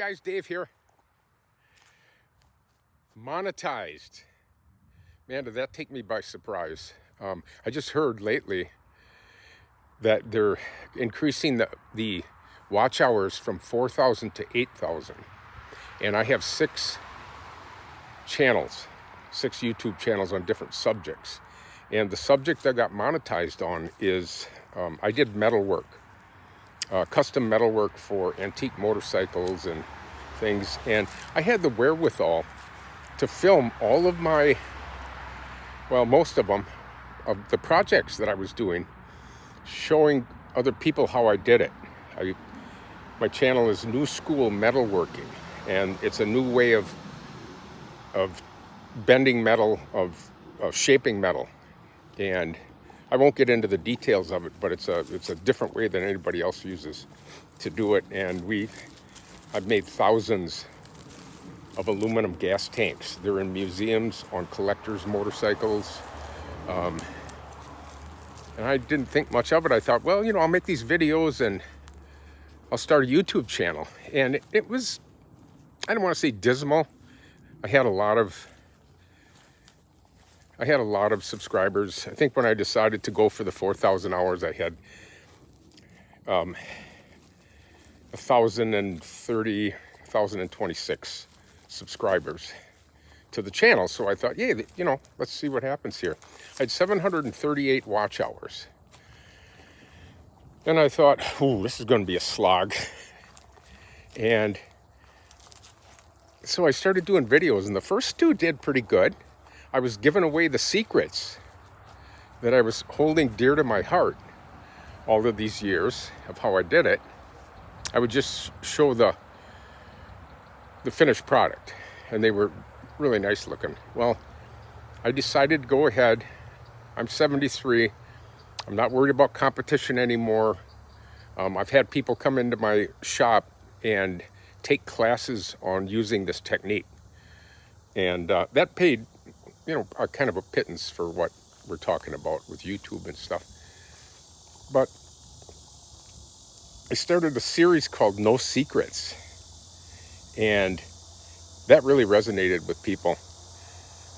guys, Dave here. Monetized. Man, did that take me by surprise. I just heard lately that they're increasing the watch hours from 4,000 to 8,000. And I have 6 channels, 6 YouTube channels on different subjects. And the subject I got monetized on is, I did metal work. Custom metal work for antique motorcycles and things, and I had the wherewithal to film all of my, well, most of them, of the projects that I was doing, showing other people how I did it. My channel is New School Metalworking, and it's a new way of bending metal, of shaping metal, and I won't get into the details of it, but it's a different way than anybody else uses to do it. And I've made thousands of aluminum gas tanks. They're in museums, on collectors' motorcycles. And I didn't think much of it. I thought, well, I'll make these videos and I'll start a YouTube channel. And it was, I don't want to say dismal. I had a lot of subscribers. I think when I decided to go for the 4,000 hours, I had 1,026 subscribers to the channel. So I thought, yeah, let's see what happens here. I had 738 watch hours. Then I thought, ooh, this is going to be a slog. And so I started doing videos, and the first 2 did pretty good. I was giving away the secrets that I was holding dear to my heart all of these years of how I did it. I would just show the finished product, and they were really nice looking. Well, I decided to go ahead. I'm 73. I'm not worried about competition anymore. I've had people come into my shop and take classes on using this technique, and that paid a kind of a pittance for what we're talking about with YouTube and stuff. But I started a series called No Secrets, and that really resonated with people.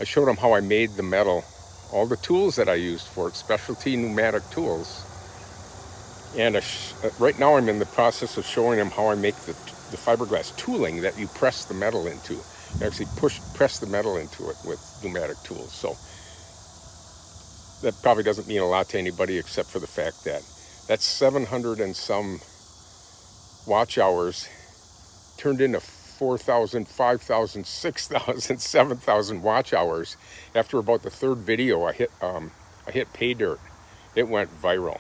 I showed them how I made the metal, all the tools that I used for it, specialty pneumatic tools. And right now I'm in the process of showing them how I make the fiberglass tooling that you press the metal into. You actually press the metal into it with pneumatic tools. So that probably doesn't mean a lot to anybody, except for the fact that that's 700 and some watch hours turned into 4,000, 5,000, 6,000, 7,000 watch hours. After about the 3rd video, I hit pay dirt. It went viral.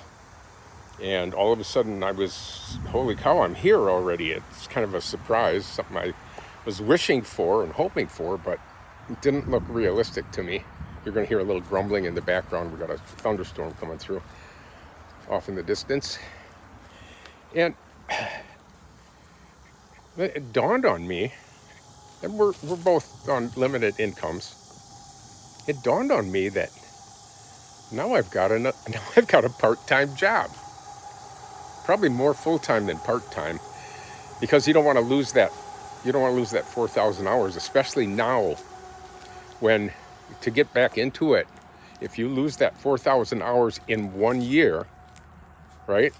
And all of a sudden I was, holy cow, I'm here already. It's kind of a surprise, something I was wishing for and hoping for, but it didn't look realistic to me. You're going to hear a little grumbling in the background. We got a thunderstorm coming through off in the distance. And it dawned on me, and we're both on limited incomes. It dawned on me that now I've got a part-time job. Probably more full-time than part-time, because you don't want to lose that 4,000 hours, especially now, when to get back into it, if you lose that 4,000 hours in 1 year, right?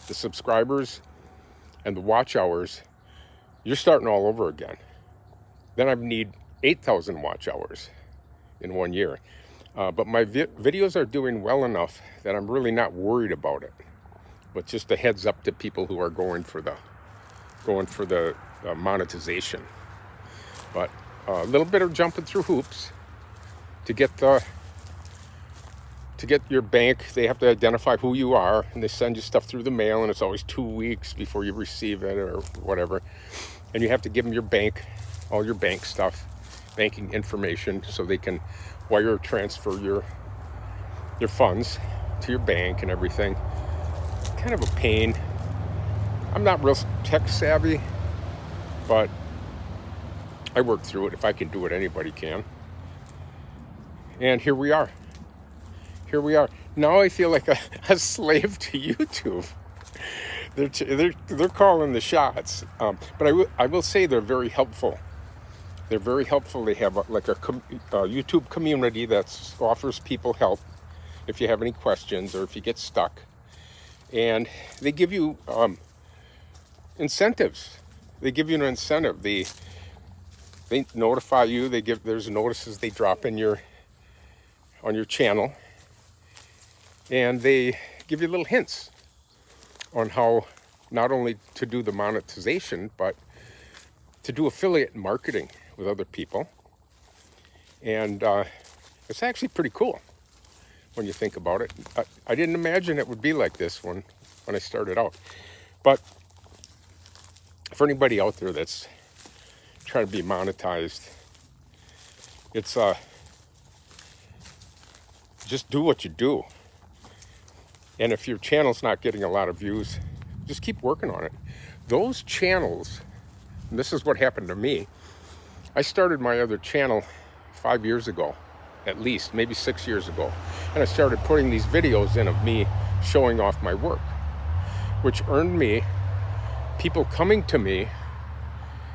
The subscribers and the watch hours, you're starting all over again. Then I need 8,000 watch hours in 1 year. But my videos are doing well enough that I'm really not worried about it. But just a heads up to people who are going for the monetization. But a little bit of jumping through hoops to get your bank. They have to identify who you are, and they send you stuff through the mail, and it's always 2 weeks before you receive it or whatever. And you have to give them your bank, all your bank stuff, banking information, so they can wire transfer your funds to your bank and everything. Kind of a pain. I'm not real tech savvy, but I work through it. If I can do it, anybody can. And here we are. Now I feel like a slave to YouTube. they're calling the shots. But I will say they're very helpful. They're very helpful. They have a YouTube community that offers people help if you have any questions or if you get stuck. And they give you incentives. They give you an incentive. They notify you. There's notices they drop in on your channel, and they give you little hints on how not only to do the monetization, but to do affiliate marketing with other people. And it's actually pretty cool when you think about it. I didn't imagine it would be like this when I started out. But for anybody out there that's trying to be monetized, it's just do what you do. And if your channel's not getting a lot of views, just keep working on it. Those channels, and this is what happened to me. I started my other channel 5 years ago, at least, maybe 6 years ago. And I started putting these videos in of me showing off my work, which earned me people coming to me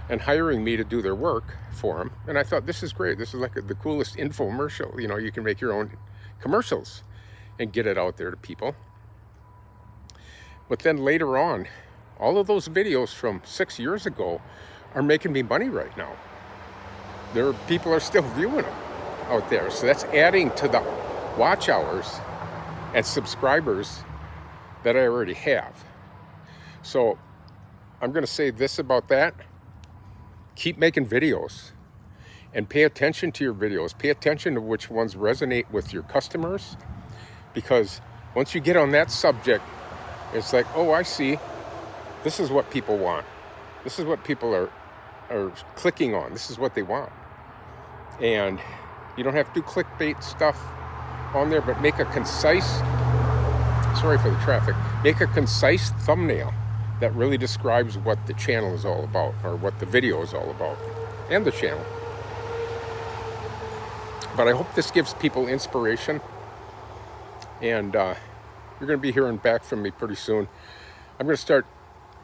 and hiring me to do their work for them. And I thought, this is great. This is like the coolest infomercial. You know, you can make your own commercials and get it out there to people. But then later on, all of those videos from 6 years ago are making me money right now. People are still viewing them out there. So that's adding to the watch hours and subscribers that I already have. So I'm going to say this about that. Keep making videos and pay attention to your videos. Pay attention to which ones resonate with your customers, because once you get on that subject, it's like, oh, I see. This is what people want. This is what people are clicking on. This is what they want. And you don't have to do clickbait stuff on there, but make a concise, sorry for the traffic, make a concise thumbnail that really describes what the channel is all about, or what the video is all about, and the channel. But I hope this gives people inspiration, and you're going to be hearing back from me pretty soon. I'm going to start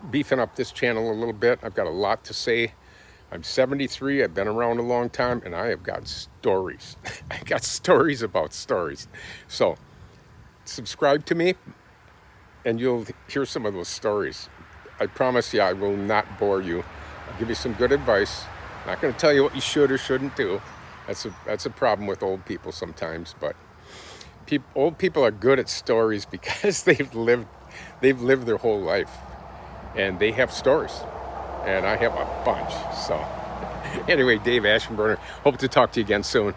beefing up this channel a little bit. I've got a lot to say. I'm 73, I've been around a long time, and I have got stories. I got stories about stories. So subscribe to me, and you'll hear some of those stories. I promise you, I will not bore you. I'll give you some good advice. I'm not going to tell you what you should or shouldn't do. That's a problem with old people sometimes, but old people are good at stories because they've lived their whole life, and they have stories, and I have a bunch. So anyway, Dave Ashenburner, hope to talk to you again soon.